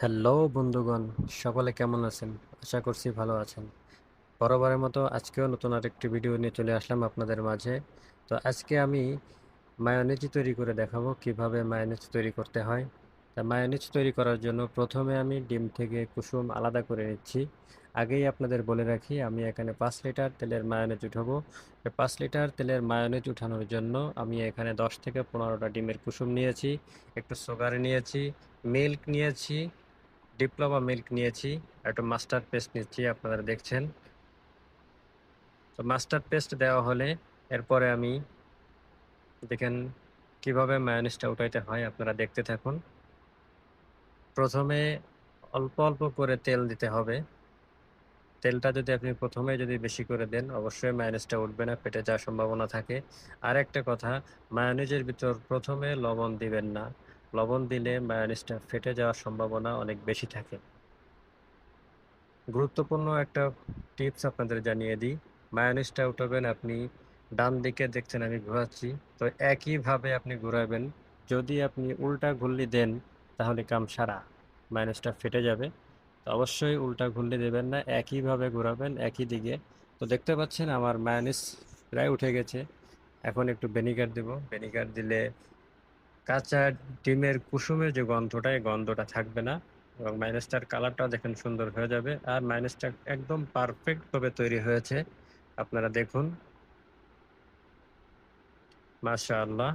Hello বন্ধুগণ, সকলে কেমন আছেন? আশা করছি ভালো আছেন। বরাবরের মতো আজকেও নতুন আরেকটি ভিডিও নিয়ে চলে আসলাম আপনাদের মাঝে। তো আজকে আমি মায়োনিজ তৈরি করে দেখাবো কিভাবে মায়োনিজ তৈরি করতে হয়। তা মায়োনিজ তৈরি করার জন্য প্রথমে আমি ডিম থেকে কুসুম আলাদা করে নিচ্ছি। আগেই আপনাদের বলে রাখি আমি এখানে 5 লিটার তেলের মায়োনিজ উঠাবো। 5 লিটার তেলের মায়োনিজ উঠানোর জন্য আমি এখানে 10 থেকে 15টা ডিমের কুসুম নিয়েছি, একটু সুগার নিয়েছি, মিল্ক নিয়েছি, ডিপ্লোমা মিল্ক নিয়েছি, আর একটু মাস্টার্ড পেস্ট নিচ্ছি আপনারা দেখছেন। তো মাস্টার্ড পেস্ট দেওয়া হলে এরপরে আমি দেখেন কিভাবে মায়োনিজটা উঠাইতে হয় আপনারা দেখতে থাকুন। প্রথমে অল্প অল্প করে তেল দিতে হবে। তেলটা যদি আপনি প্রথমে যদি বেশি করে দেন অবশ্যই মায়োনিজটা উঠবে না, ফেটে যাওয়ার সম্ভাবনা থাকে। আর একটা কথা, মায়োনিজের ভিতর প্রথমে লবণ দিবেন না। লবণ দিলে মায়োনিজটা ফেটে যাওয়ার সম্ভাবনা অনেক বেশি থাকে। গুরুত্বপূর্ণ একটা টিপস আপনাদের জানিয়ে দিই। মায়োনিজটা উঠাবেন আপনি ডান দিকে দেখছেন আমি ঘোরাচ্ছি। তো একইভাবে আপনি ঘোরাবেন। যদি আপনি উল্টা ঘুরলি দেন তাহলে কাম সারা। মায়োনিজটা ফেটে যাবে। তো অবশ্যই উল্টা ঘুরলি দেবেন না। একইভাবে ঘোরাবেন একই দিকে। তো দেখতে পাচ্ছেন আমার মায়োনিজ প্রায় উঠে গেছে। এখন একটু ভিনেগার দেব। ভিনেগার দিলে কাঁচা ডিমের কুসুমের যে গন্ধটা, এই গন্ধটা থাকবে না এবং মায়োনিজটার কালারটাও দেখেন সুন্দর হয়ে যাবে। আর মায়োনিজটা একদম পারফেক্ট ভাবে তৈরি হয়েছে। আপনারা দেখুন, মাশাআল্লাহ।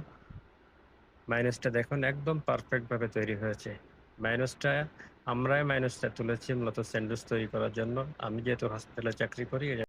মায়োনিজটা দেখুন একদম পারফেক্ট ভাবে তৈরি হয়েছে। মায়োনিজটা আমরাই মায়োনিজটা তুলেছি মূলত স্যান্ডউইচ তৈরি করার জন্য। আমি যেহেতু হসপিটালে চাকরি করি